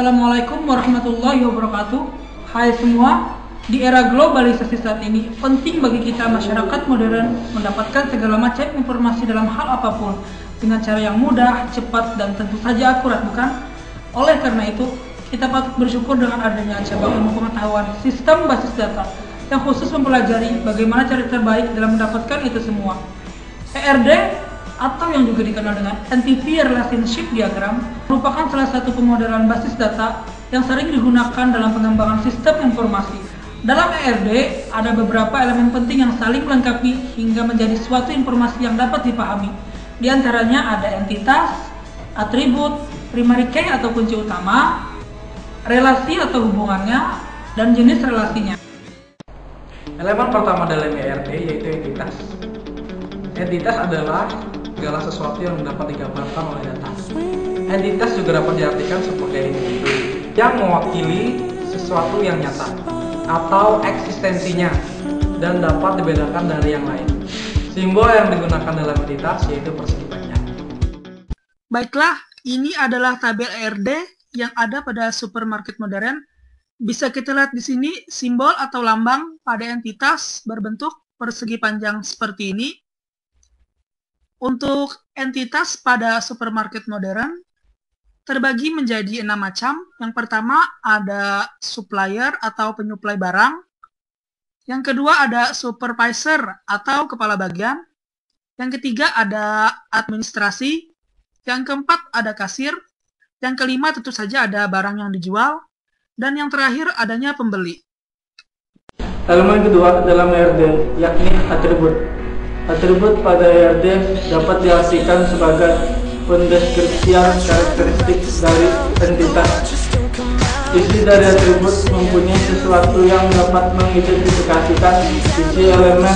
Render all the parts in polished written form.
Assalamualaikum warahmatullahi wabarakatuh. Hai semua, di era globalisasi saat ini, penting bagi kita masyarakat modern mendapatkan segala macam informasi dalam hal apapun dengan cara yang mudah, cepat, dan tentu saja akurat, bukan? Oleh karena itu, kita patut bersyukur dengan adanya cabang ilmu pengetahuan sistem basis data yang khusus mempelajari bagaimana cara terbaik dalam mendapatkan itu semua. ERD atau yang juga dikenal dengan Entity Relationship Diagram merupakan salah satu pemodelan basis data yang sering digunakan dalam pengembangan sistem informasi. Dalam ERD ada beberapa elemen penting yang saling melengkapi hingga menjadi suatu informasi yang dapat dipahami. Di antaranya ada entitas, atribut, primary key atau kunci utama, relasi atau hubungannya, dan jenis relasinya. Elemen pertama dalam ERD yaitu entitas. Entitas adalah segala sesuatu yang dapat digambarkan oleh data. Entitas juga dapat diartikan sebagai individu yang mewakili sesuatu yang nyata atau eksistensinya dan dapat dibedakan dari yang lain. Simbol yang digunakan dalam entitas yaitu persegi panjang. Baiklah, ini adalah tabel ERD yang ada pada supermarket modern. Bisa kita lihat di sini simbol atau lambang pada entitas berbentuk persegi panjang seperti ini. Untuk entitas pada supermarket modern terbagi menjadi 6 macam. Yang pertama ada supplier atau penyuplai barang. Yang kedua ada supervisor atau kepala bagian. Yang ketiga ada administrasi. Yang keempat ada kasir. Yang kelima tentu saja ada barang yang dijual. Dan yang terakhir adanya pembeli. Elemen kedua dalam ERD yakni atribut. Atribut pada ERD dapat diartikan sebagai pendeskripsian karakteristik dari entitas. Isi dari atribut mempunyai sesuatu yang dapat mengidentifikasikan isi elemen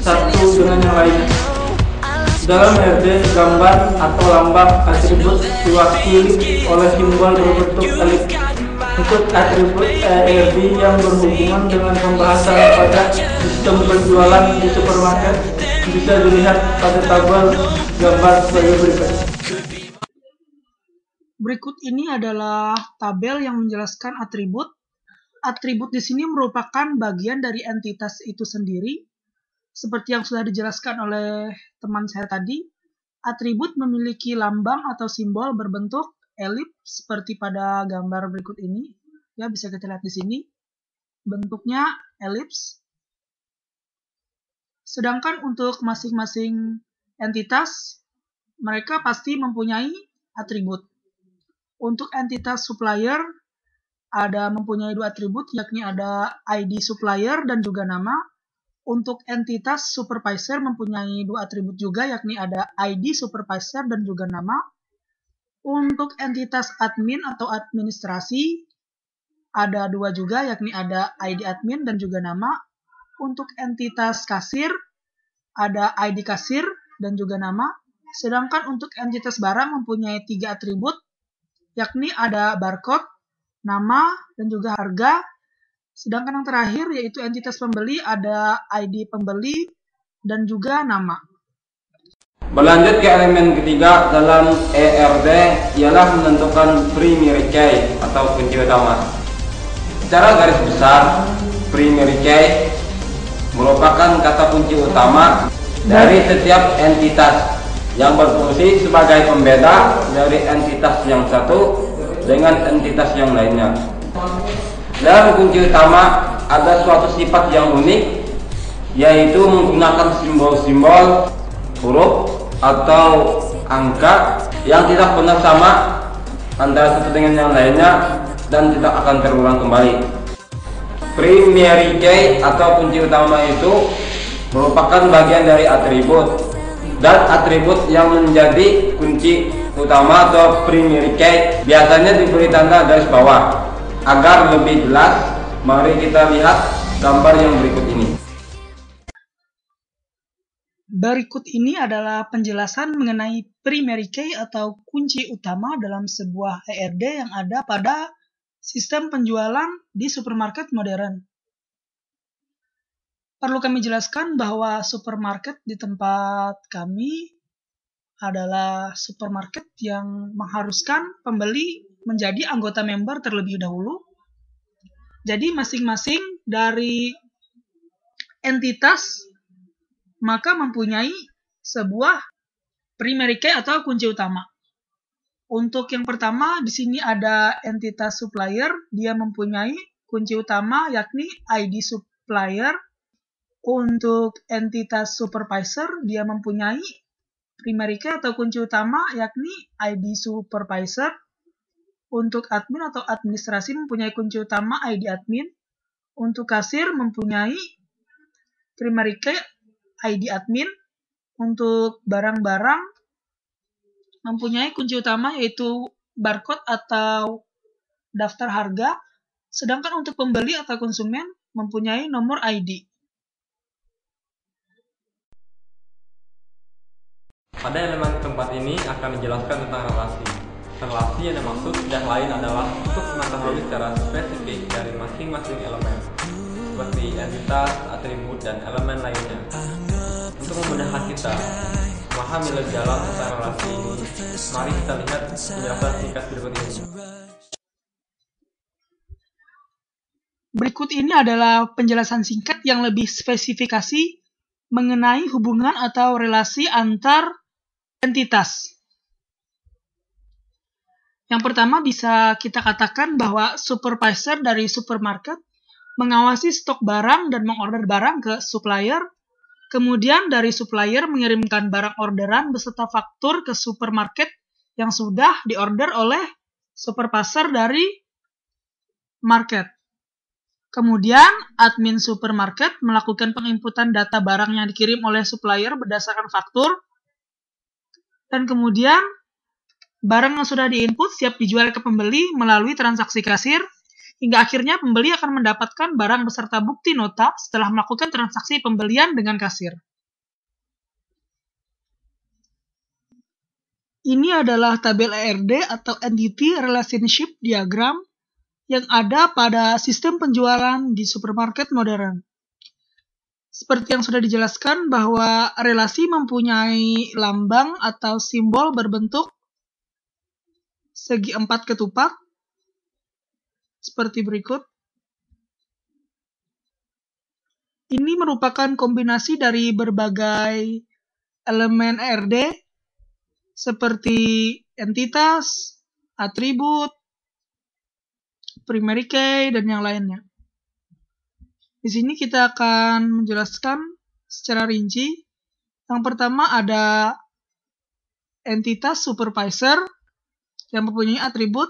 satu dengan yang lainnya. Dalam ERD, gambar atau lambang atribut diwakili oleh simbol berbentuk elip. Untuk atribut ERD yang berhubungan dengan pembahasan pada sistem penjualan di supermarket bisa dilihat pada tabel gambar sebagai berikut. Berikut ini adalah tabel yang menjelaskan atribut. Atribut di sini merupakan bagian dari entitas itu sendiri. Seperti yang sudah dijelaskan oleh teman saya tadi, atribut memiliki lambang atau simbol berbentuk elips seperti pada gambar berikut ini. Ya, bisa kita lihat di sini. Bentuknya elips. Sedangkan untuk masing-masing entitas, mereka pasti mempunyai atribut. Untuk entitas supplier, ada mempunyai 2 atribut, yakni ada ID supplier dan juga nama. Untuk entitas supervisor mempunyai 2 atribut juga, yakni ada ID supervisor dan juga nama. Untuk entitas admin atau administrasi, ada 2 juga, yakni ada ID admin dan juga nama. Untuk entitas kasir, ada ID kasir dan juga nama. Sedangkan untuk entitas barang mempunyai 3 atribut, yakni ada barcode, nama, dan juga harga. Sedangkan yang terakhir yaitu entitas pembeli, ada ID pembeli dan juga nama. Berlanjut ke elemen ketiga dalam ERD ialah menentukan primary key atau kunci utama. Secara garis besar, primary key merupakan kata kunci utama dari setiap entitas yang berfungsi sebagai pembeda dari entitas yang satu dengan entitas yang lainnya. Dalam kunci utama ada suatu sifat yang unik, yaitu menggunakan simbol-simbol, huruf atau angka yang tidak pernah sama antara satu dengan yang lainnya dan tidak akan terulang kembali. Primary key atau kunci utama itu merupakan bagian dari atribut, dan atribut yang menjadi kunci utama atau primary key biasanya diberi tanda garis bawah. Agar lebih jelas, mari kita lihat gambar yang berikut ini. Berikut ini adalah penjelasan mengenai primary key atau kunci utama dalam sebuah ERD yang ada pada sistem penjualan di supermarket modern. Perlu kami jelaskan bahwa supermarket di tempat kami adalah supermarket yang mengharuskan pembeli menjadi anggota member terlebih dahulu. Jadi masing-masing dari entitas maka mempunyai sebuah primary key atau kunci utama. Untuk yang pertama, di sini ada entitas supplier, dia mempunyai kunci utama yakni ID supplier. Untuk entitas supervisor, dia mempunyai primary key atau kunci utama yakni ID supervisor. Untuk admin atau administrasi mempunyai kunci utama ID admin. Untuk kasir mempunyai primary key ID admin. Untuk barang-barang mempunyai kunci utama yaitu barcode atau daftar harga. Sedangkan untuk pembeli atau konsumen mempunyai nomor ID. Pada elemen keempat ini akan dijelaskan tentang relasi. Relasi yang dimaksud tidak lain adalah untuk mengetahui secara spesifik dari masing-masing elemen, seperti entitas, atribut, dan elemen lainnya. Untuk memudahkan kita memahami lebih dalam tentang relasi ini, mari kita lihat penjelasan singkat berikut ini. Berikut ini adalah penjelasan singkat yang lebih spesifikasi mengenai hubungan atau relasi antar entitas. Yang pertama bisa kita katakan bahwa supervisor dari supermarket mengawasi stok barang dan mengorder barang ke supplier. Kemudian dari supplier mengirimkan barang orderan beserta faktur ke supermarket yang sudah diorder oleh supervisor dari market. Kemudian admin supermarket melakukan penginputan data barang yang dikirim oleh supplier berdasarkan faktur. Dan kemudian barang yang sudah diinput siap dijual ke pembeli melalui transaksi kasir. Hingga akhirnya pembeli akan mendapatkan barang beserta bukti nota setelah melakukan transaksi pembelian dengan kasir. Ini adalah tabel ERD atau Entity Relationship Diagram yang ada pada sistem penjualan di supermarket modern. Seperti yang sudah dijelaskan bahwa relasi mempunyai lambang atau simbol berbentuk segi empat ketupat seperti berikut. Ini merupakan kombinasi dari berbagai elemen ERD seperti entitas, atribut, primary key, dan yang lainnya. Di sini kita akan menjelaskan secara rinci. Yang pertama ada entitas supervisor yang mempunyai atribut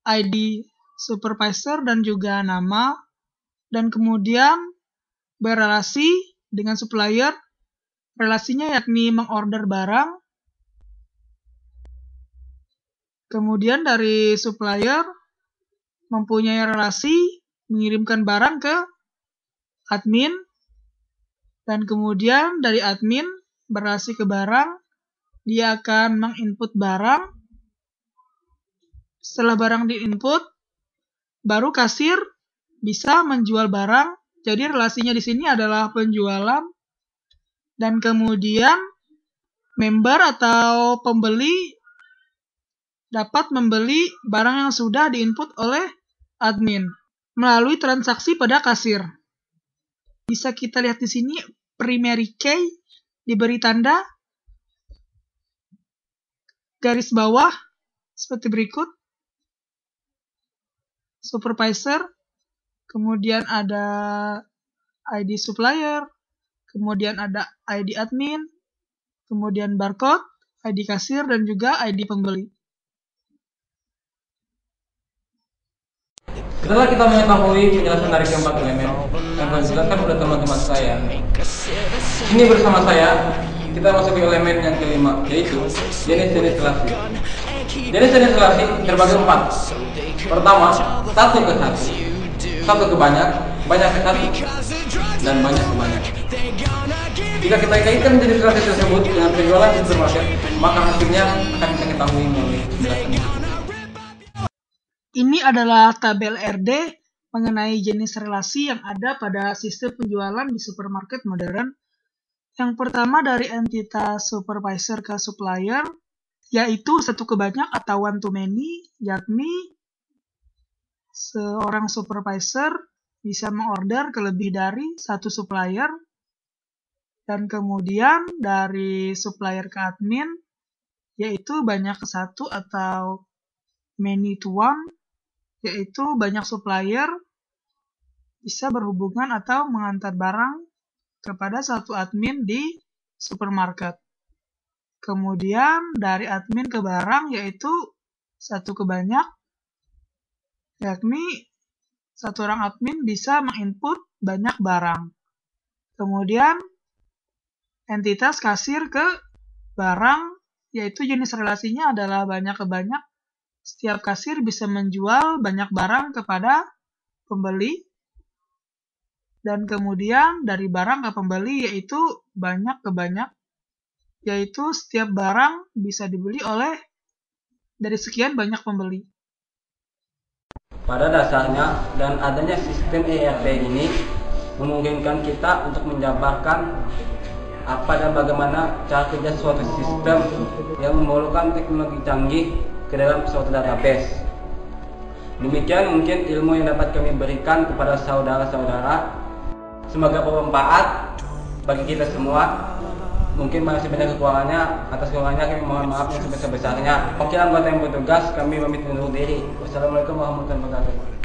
ID supervisor dan juga nama, dan kemudian berelasi dengan supplier. Relasinya yakni mengorder barang. Kemudian dari supplier mempunyai relasi mengirimkan barang ke admin, dan kemudian dari admin berelasi ke barang, dia akan menginput barang. Setelah barang diinput, baru kasir bisa menjual barang. Jadi relasinya di sini adalah penjualan, dan kemudian member atau pembeli dapat membeli barang yang sudah diinput oleh admin melalui transaksi pada kasir. Bisa kita lihat di sini primary key diberi tanda garis bawah seperti berikut. Supervisor, kemudian ada ID supplier, kemudian ada ID admin, kemudian barcode, ID kasir, dan juga ID pembeli. Setelah kita mengetahui penjelasan dari keempat elemen yang telah dijelaskan oleh teman-teman saya, ini bersama saya kita masuk ke elemen yang kelima, yaitu jenis-jenis relasi. Jenis-jenis relasi terbagi empat. Pertama, satu ke satu, satu ke banyak, banyak ke satu, dan banyak ke banyak. Jika kita kaitkan jenis relasi tersebut dengan penjualan di supermarket, maka hasilnya akan kita ketahui melalui penjelasan ini. Ini adalah tabel RD mengenai jenis relasi yang ada pada sistem penjualan di supermarket modern. Yang pertama dari entitas supervisor ke supplier. yaitu satu ke banyak atau one to many, yakni seorang supervisor bisa mengorder ke lebih dari satu supplier, dan kemudian dari supplier ke admin, yaitu banyak ke satu atau many to one, yaitu banyak supplier bisa berhubungan atau mengantar barang kepada satu admin di supermarket. Kemudian dari admin ke barang, yaitu satu ke banyak, yakni satu orang admin bisa menginput banyak barang. Kemudian entitas kasir ke barang, yaitu jenis relasinya adalah banyak ke banyak. Setiap kasir bisa menjual banyak barang kepada pembeli. Dan kemudian dari barang ke pembeli, yaitu banyak ke banyak, yaitu setiap barang bisa dibeli oleh dari sekian banyak pembeli. Pada dasarnya dan adanya sistem ERD ini memungkinkan kita untuk menjabarkan apa dan bagaimana cara kerja suatu sistem yang memerlukan teknologi canggih ke dalam suatu database. Demikian mungkin ilmu yang dapat kami berikan kepada saudara-saudara. Semoga bermanfaat bagi kita semua. Mungkin masih banyak kekurangannya. Atas kekurangannya kami mohon maaf yang sebesar-besarnya. Oke, anggota yang bertugas, kami pamit undur diri. Wassalamualaikum warahmatullahi wabarakatuh.